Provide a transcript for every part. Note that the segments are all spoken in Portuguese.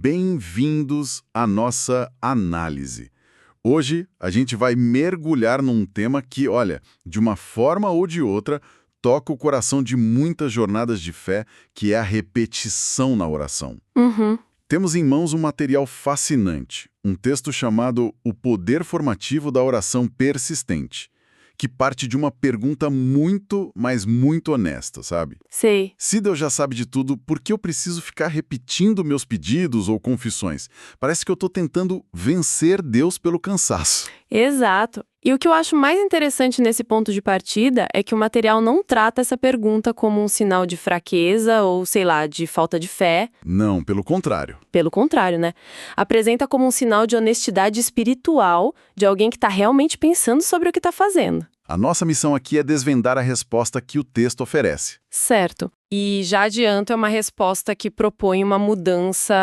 bem-vindos à nossa análise. Hoje a gente vai mergulhar num tema que, olha, de uma forma ou de outra, toca o coração de muitas jornadas de fé, que é a repetição na oração. Uhum. Temos em mãos um material fascinante, um texto chamado O Poder Formativo da Oração Persistente, que parte de uma pergunta muito, mas muito honesta, sabe? Sei. Se Deus já sabe de tudo, por que eu preciso ficar repetindo meus pedidos ou confissões? Parece que eu estou tentando vencer Deus pelo cansaço. Exato. E o que eu acho mais interessante nesse ponto de partida é que o material não trata essa pergunta como um sinal de fraqueza ou, sei lá, de falta de fé. Não, pelo contrário. Pelo contrário, né? Apresenta como um sinal de honestidade espiritual de alguém que está realmente pensando sobre o que está fazendo. A nossa missão aqui é desvendar a resposta que o texto oferece. Certo. E já adianto, é uma resposta que propõe uma mudança,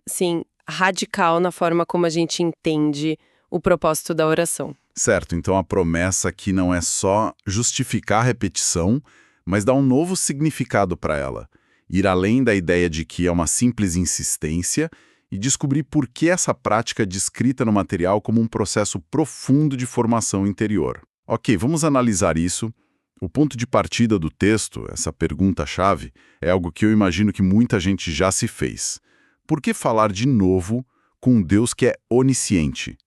assim, radical na forma como a gente entende o propósito da oração. Certo, então a promessa aqui não é só justificar a repetição, mas dar um novo significado para ela. Ir além da ideia de que é uma simples insistência e descobrir por que essa prática é descrita no material como um processo profundo de formação interior. Ok, vamos analisar isso. O ponto de partida do texto, essa pergunta-chave, é algo que eu imagino que muita gente já se fez. Por que falar de novo com um Deus que é onisciente?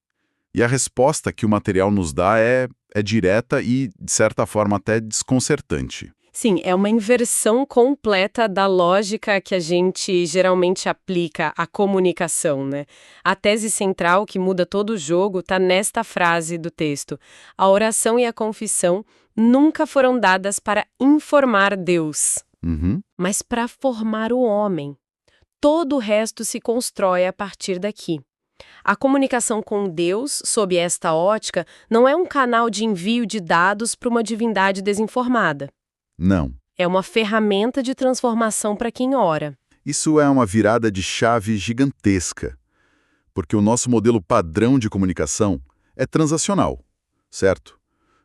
E a resposta que o material nos dá é direta e, de certa forma, até desconcertante. Sim, é uma inversão completa da lógica que a gente geralmente aplica à comunicação, né? A tese central que muda todo o jogo está nesta frase do texto. A oração e a confissão nunca foram dadas para informar Deus, mas para formar o homem. Todo o resto se constrói a partir daqui. A comunicação com Deus, sob esta ótica, não é um canal de envio de dados para uma divindade desinformada. Não. É uma ferramenta de transformação para quem ora. Isso é uma virada de chave gigantesca, porque o nosso modelo padrão de comunicação é transacional, certo?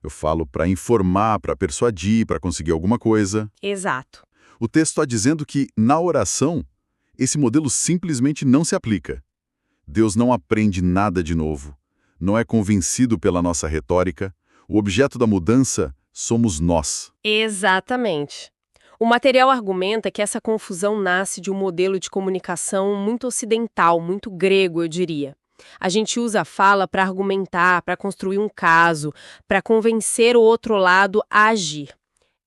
Eu falo para informar, para persuadir, para conseguir alguma coisa. Exato. O texto está dizendo que, na oração, esse modelo simplesmente não se aplica. Deus não aprende nada de novo, não é convencido pela nossa retórica. O objeto da mudança somos nós. Exatamente. O material argumenta que essa confusão nasce de um modelo de comunicação muito ocidental, muito grego, eu diria. A gente usa a fala para argumentar, para construir um caso, para convencer o outro lado a agir.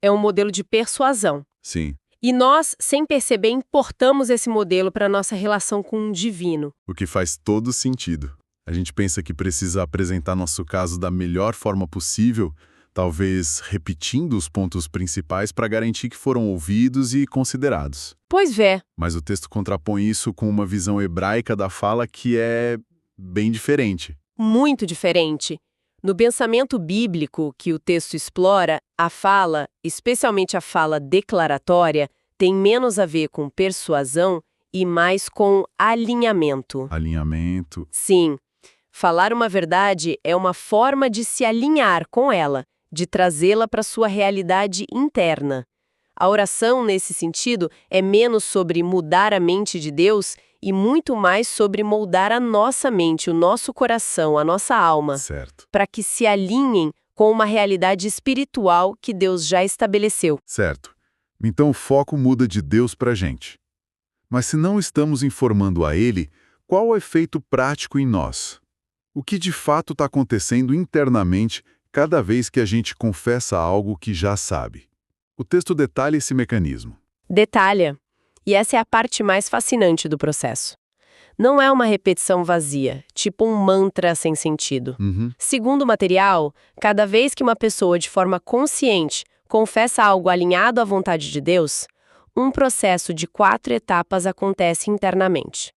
É um modelo de persuasão. Sim. E nós, sem perceber, importamos esse modelo para a nossa relação com o divino. O que faz todo sentido. A gente pensa que precisa apresentar nosso caso da melhor forma possível, talvez repetindo os pontos principais para garantir que foram ouvidos e considerados. Pois é. Mas o texto contrapõe isso com uma visão hebraica da fala que é bem diferente. Muito diferente. No pensamento bíblico que o texto explora, a fala, especialmente a fala declaratória, tem menos a ver com persuasão e mais com alinhamento. Alinhamento. Sim, falar uma verdade é uma forma de se alinhar com ela, de trazê-la para sua realidade interna. A oração, nesse sentido, é menos sobre mudar a mente de Deus e muito mais sobre moldar a nossa mente, o nosso coração, a nossa alma, Certo. para que se alinhem com uma realidade espiritual que Deus já estabeleceu. Certo. Então o foco muda de Deus para a gente. Mas se não estamos informando a Ele, qual o efeito prático em nós? O que de fato está acontecendo internamente cada vez que a gente confessa algo que já sabe? O texto detalha esse mecanismo. Detalha. E essa é a parte mais fascinante do processo. Não é uma repetição vazia, tipo um mantra sem sentido. Segundo o material, cada vez que uma pessoa de forma consciente confessa algo alinhado à vontade de Deus, um processo de 4 etapas acontece internamente.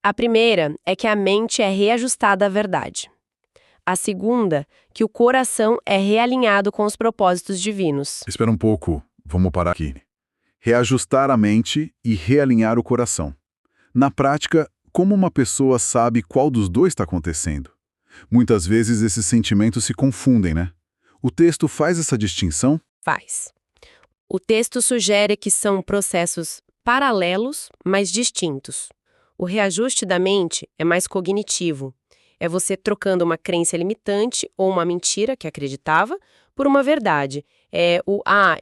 A primeira é que a mente é reajustada à verdade. A segunda, que o coração é realinhado com os propósitos divinos. Espera um pouco, vamos parar aqui. Reajustar a mente e realinhar o coração. Na prática, como uma pessoa sabe qual dos dois está acontecendo? Muitas vezes esses sentimentos se confundem, né? O texto faz essa distinção? Faz. O texto sugere que são processos paralelos, mas distintos. O reajuste da mente é mais cognitivo. É você trocando uma crença limitante ou uma mentira que acreditava por uma verdade. É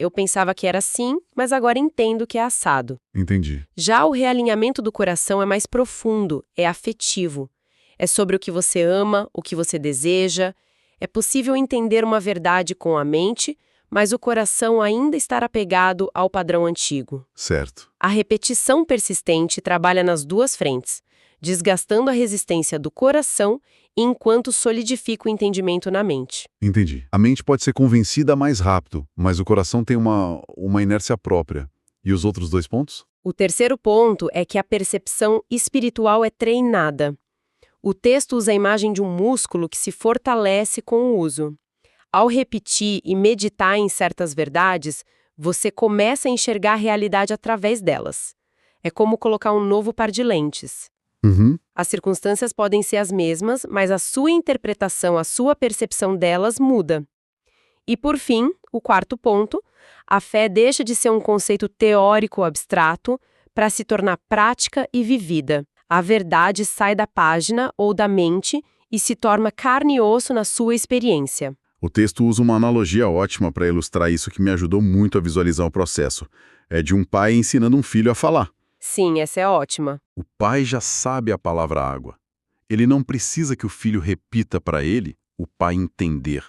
eu pensava que era assim, mas agora entendo que é assado. Entendi. Já o realinhamento do coração é mais profundo, é afetivo. É sobre o que você ama, o que você deseja. É possível entender uma verdade com a mente, mas o coração ainda estar apegado ao padrão antigo. Certo. A repetição persistente trabalha nas duas frentes, desgastando a resistência do coração enquanto solidifica o entendimento na mente. Entendi. A mente pode ser convencida mais rápido, mas o coração tem uma inércia própria. E os outros 2 pontos? O terceiro ponto é que a percepção espiritual é treinada. O texto usa a imagem de um músculo que se fortalece com o uso. Ao repetir e meditar em certas verdades, você começa a enxergar a realidade através delas. É como colocar um novo par de lentes. Uhum. As circunstâncias podem ser as mesmas, mas a sua interpretação, a sua percepção delas muda. E, por fim, o quarto ponto, a fé deixa de ser um conceito teórico abstrato para se tornar prática e vivida. A verdade sai da página ou da mente e se torna carne e osso na sua experiência. O texto usa uma analogia ótima para ilustrar isso que me ajudou muito a visualizar o processo. É de um pai ensinando um filho a falar. Sim, essa é ótima. O pai já sabe a palavra água. Ele não precisa que o filho repita para ele, o pai entender.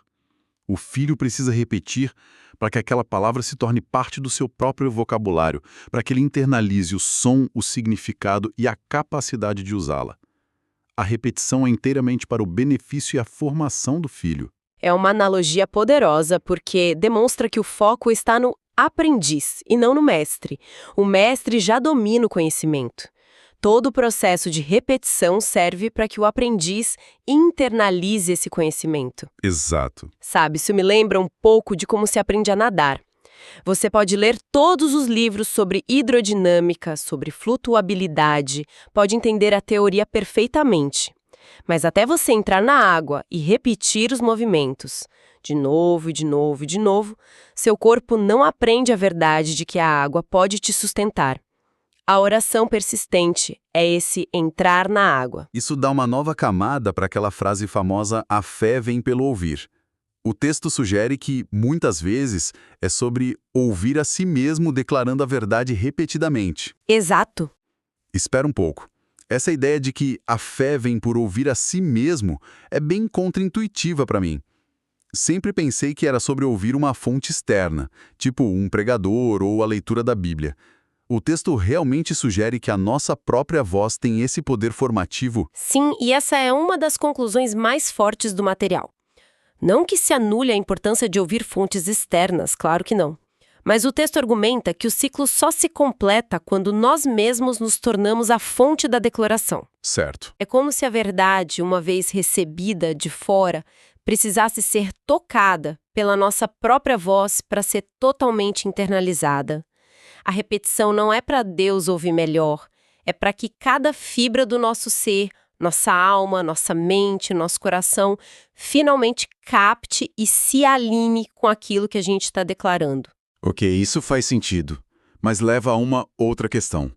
O filho precisa repetir para que aquela palavra se torne parte do seu próprio vocabulário, para que ele internalize o som, o significado e a capacidade de usá-la. A repetição é inteiramente para o benefício e a formação do filho. É uma analogia poderosa porque demonstra que o foco está no aprendiz e não no mestre. O mestre já domina o conhecimento. Todo o processo de repetição serve para que o aprendiz internalize esse conhecimento. Exato. Sabe, isso me lembra um pouco de como se aprende a nadar. Você pode ler todos os livros sobre hidrodinâmica, sobre flutuabilidade, pode entender a teoria perfeitamente. Mas até você entrar na água e repetir os movimentos, de novo e de novo e de novo, seu corpo não aprende a verdade de que a água pode te sustentar. A oração persistente é esse entrar na água. Isso dá uma nova camada para aquela frase famosa "a fé vem pelo ouvir". O texto sugere que, muitas vezes, é sobre ouvir a si mesmo declarando a verdade repetidamente. Exato. Espera um pouco. Essa ideia de que a fé vem por ouvir a si mesmo é bem contraintuitiva para mim. Sempre pensei que era sobre ouvir uma fonte externa, tipo um pregador ou a leitura da Bíblia. O texto realmente sugere que a nossa própria voz tem esse poder formativo? Sim, e essa é uma das conclusões mais fortes do material. Não que se anule a importância de ouvir fontes externas, claro que não. Mas o texto argumenta que o ciclo só se completa quando nós mesmos nos tornamos a fonte da declaração. Certo. É como se a verdade, uma vez recebida de fora, precisasse ser tocada pela nossa própria voz para ser totalmente internalizada. A repetição não é para Deus ouvir melhor, é para que cada fibra do nosso ser, nossa alma, nossa mente, nosso coração, finalmente capte e se alinhe com aquilo que a gente está declarando. Ok, isso faz sentido, mas leva a uma outra questão,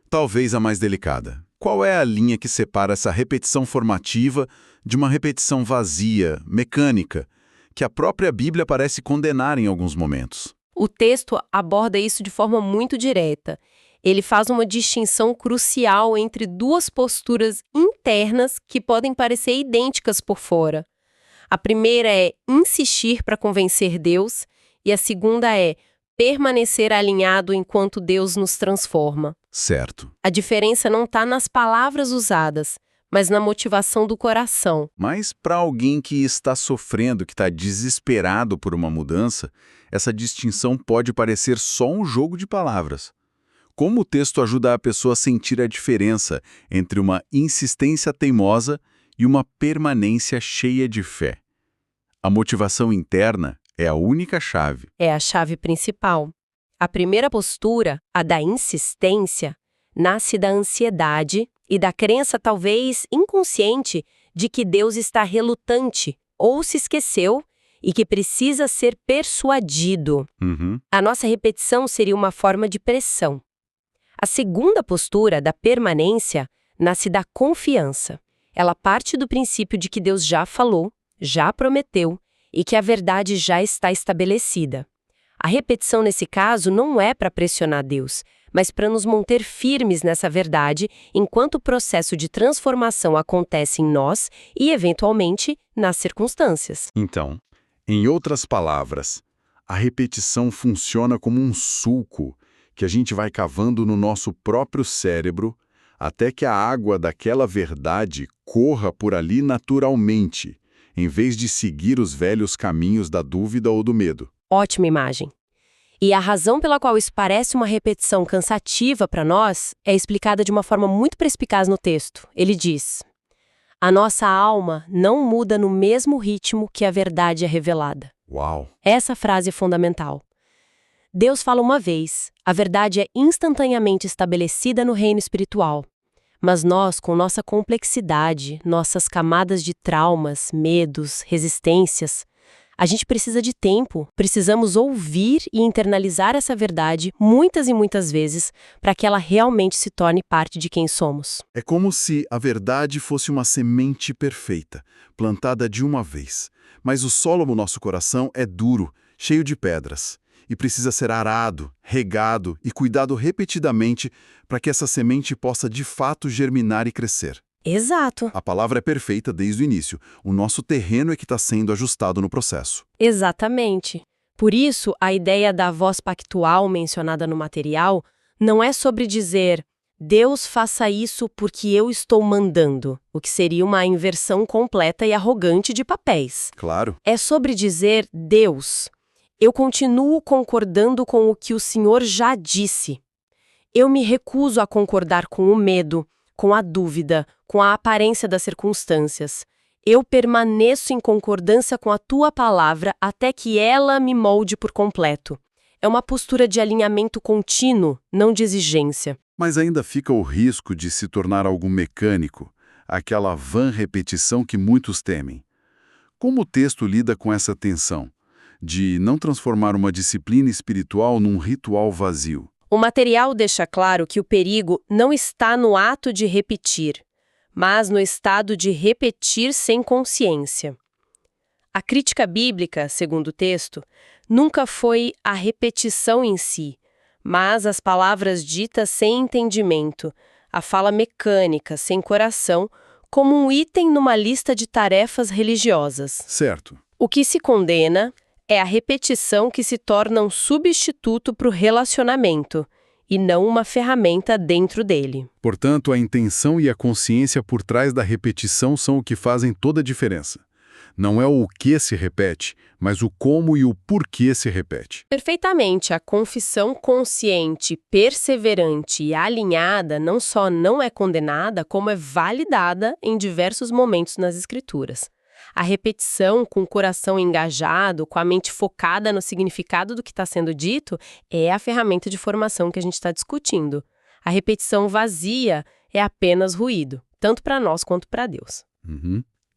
talvez a mais delicada. Qual é a linha que separa essa repetição formativa de uma repetição vazia, mecânica, que a própria Bíblia parece condenar em alguns momentos? O texto aborda isso de forma muito direta. Ele faz uma distinção crucial entre duas posturas internas que podem parecer idênticas por fora. A primeira é insistir para convencer Deus e a segunda é permanecer alinhado enquanto Deus nos transforma. Certo. A diferença não está nas palavras usadas, mas na motivação do coração. Mas para alguém que está sofrendo, que está desesperado por uma mudança, essa distinção pode parecer só um jogo de palavras. Como o texto ajuda a pessoa a sentir a diferença entre uma insistência teimosa e uma permanência cheia de fé? A motivação interna é a única chave. É a chave principal. A primeira postura, a da insistência, nasce da ansiedade e da crença talvez inconsciente de que Deus está relutante ou se esqueceu e que precisa ser persuadido. A nossa repetição seria uma forma de pressão. A segunda postura, da permanência, nasce da confiança. Ela parte do princípio de que Deus já falou, já prometeu e que a verdade já está estabelecida. A repetição, nesse caso, não é para pressionar Deus, mas para nos manter firmes nessa verdade enquanto o processo de transformação acontece em nós e, eventualmente, nas circunstâncias. Então, em outras palavras, a repetição funciona como um sulco que a gente vai cavando no nosso próprio cérebro até que a água daquela verdade corra por ali naturalmente, em vez de seguir os velhos caminhos da dúvida ou do medo. Ótima imagem. E a razão pela qual isso parece uma repetição cansativa para nós é explicada de uma forma muito perspicaz no texto. Ele diz: a nossa alma não muda no mesmo ritmo que a verdade é revelada. Uau! Essa frase é fundamental. Deus fala uma vez, a verdade é instantaneamente estabelecida no reino espiritual. Mas nós, com nossa complexidade, nossas camadas de traumas, medos, resistências, a gente precisa de tempo, precisamos ouvir e internalizar essa verdade muitas e muitas vezes para que ela realmente se torne parte de quem somos. É como se a verdade fosse uma semente perfeita, plantada de uma vez. Mas o solo no nosso coração é duro, cheio de pedras, e precisa ser arado, regado e cuidado repetidamente para que essa semente possa de fato germinar e crescer. Exato. A palavra é perfeita desde o início. O nosso terreno é que está sendo ajustado no processo. Exatamente. Por isso, a ideia da voz pactual mencionada no material não é sobre dizer Deus faça isso porque eu estou mandando, o que seria uma inversão completa e arrogante de papéis. Claro. É sobre dizer Deus, eu continuo concordando com o que o Senhor já disse. Eu me recuso a concordar com o medo, com a dúvida, com a aparência das circunstâncias. Eu permaneço em concordância com a tua palavra até que ela me molde por completo. É uma postura de alinhamento contínuo, não de exigência. Mas ainda fica o risco de se tornar algo mecânico, aquela vã repetição que muitos temem. Como o texto lida com essa tensão, de não transformar uma disciplina espiritual num ritual vazio? O material deixa claro que o perigo não está no ato de repetir, mas no estado de repetir sem consciência. A crítica bíblica, segundo o texto, nunca foi a repetição em si, mas as palavras ditas sem entendimento, a fala mecânica, sem coração, como um item numa lista de tarefas religiosas. Certo. O que se condena é a repetição que se torna um substituto para o relacionamento, e não uma ferramenta dentro dele. Portanto, a intenção e a consciência por trás da repetição são o que fazem toda a diferença. Não é o que se repete, mas o como e o porquê se repete. Perfeitamente, a confissão consciente, perseverante e alinhada não só não é condenada, como é validada em diversos momentos nas Escrituras. A repetição com o coração engajado, com a mente focada no significado do que está sendo dito, é a ferramenta de formação que a gente está discutindo. A repetição vazia é apenas ruído, tanto para nós quanto para Deus.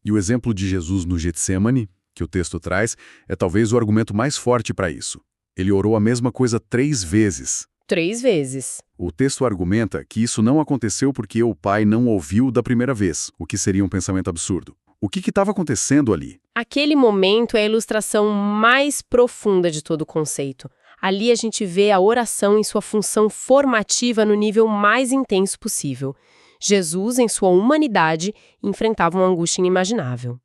E o exemplo de Jesus no Getsêmani, que o texto traz, é talvez o argumento mais forte para isso. Ele orou a mesma coisa 3 vezes. 3 vezes. O texto argumenta que isso não aconteceu porque o Pai não ouviu da primeira vez, o que seria um pensamento absurdo. O que estava acontecendo ali? Aquele momento é a ilustração mais profunda de todo o conceito. Ali a gente vê a oração em sua função formativa no nível mais intenso possível. Jesus, em sua humanidade, enfrentava uma angústia inimaginável.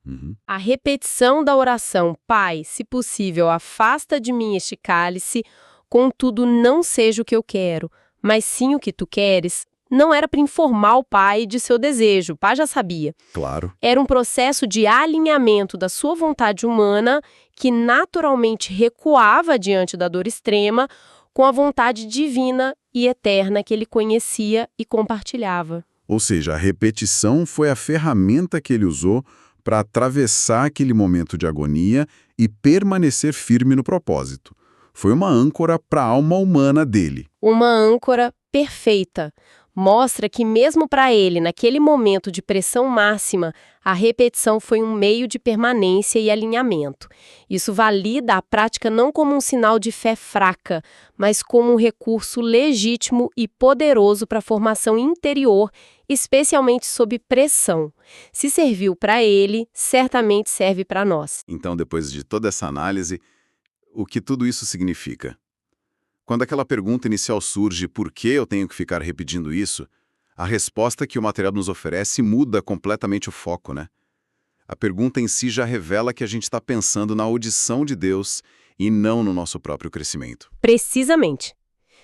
A repetição da oração, Pai, se possível, afasta de mim este cálice, contudo não seja o que eu quero, mas sim o que tu queres, não era para informar o pai de seu desejo, o pai já sabia. Claro. Era um processo de alinhamento da sua vontade humana que naturalmente recuava diante da dor extrema com a vontade divina e eterna que ele conhecia e compartilhava. Ou seja, a repetição foi a ferramenta que ele usou para atravessar aquele momento de agonia e permanecer firme no propósito. Foi uma âncora para a alma humana dele. Uma âncora perfeita, mostra que mesmo para ele, naquele momento de pressão máxima, a repetição foi um meio de permanência e alinhamento. Isso valida a prática não como um sinal de fé fraca, mas como um recurso legítimo e poderoso para a formação interior, especialmente sob pressão. Se serviu para ele, certamente serve para nós. Então, depois de toda essa análise, o que tudo isso significa? Quando aquela pergunta inicial surge, por que eu tenho que ficar repetindo isso? A resposta que o material nos oferece muda completamente o foco, né? A pergunta em si já revela que a gente está pensando na audição de Deus e não no nosso próprio crescimento. Precisamente.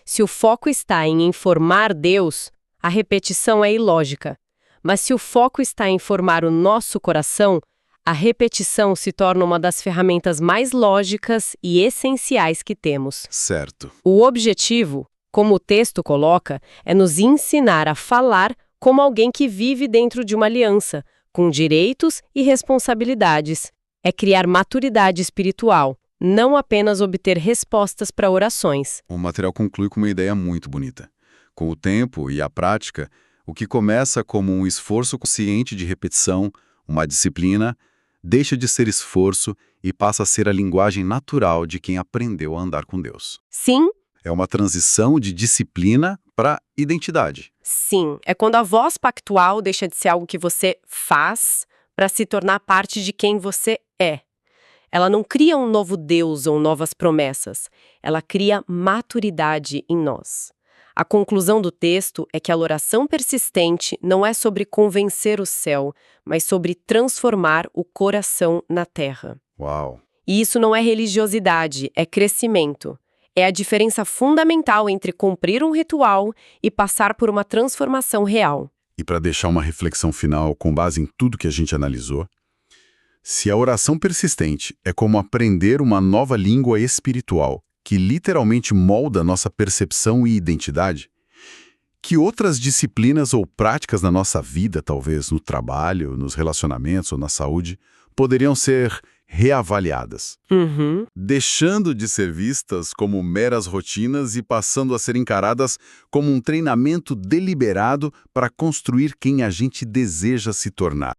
Se o foco está em informar Deus, a repetição é ilógica. Mas se o foco está em formar o nosso coração, a repetição se torna uma das ferramentas mais lógicas e essenciais que temos. Certo. O objetivo, como o texto coloca, é nos ensinar a falar como alguém que vive dentro de uma aliança, com direitos e responsabilidades. É criar maturidade espiritual, não apenas obter respostas para orações. O material conclui com uma ideia muito bonita. Com o tempo e a prática, o que começa como um esforço consciente de repetição, uma disciplina, deixa de ser esforço e passa a ser a linguagem natural de quem aprendeu a andar com Deus. Sim, É uma transição de disciplina para identidade. sim. É quando a voz pactual deixa de ser algo que você faz para se tornar parte de quem você é. Ela não cria um novo Deus ou novas promessas. Ela cria maturidade em nós. A conclusão do texto é que a oração persistente não é sobre convencer o céu, mas sobre transformar o coração na terra. Uau! E isso não é religiosidade, é crescimento. É a diferença fundamental entre cumprir um ritual e passar por uma transformação real. E para deixar uma reflexão final com base em tudo que a gente analisou, se a oração persistente é como aprender uma nova língua espiritual, que literalmente molda nossa percepção e identidade, que outras disciplinas ou práticas na nossa vida, talvez no trabalho, nos relacionamentos ou na saúde, poderiam ser reavaliadas, deixando de ser vistas como meras rotinas e passando a ser encaradas como um treinamento deliberado para construir quem a gente deseja se tornar.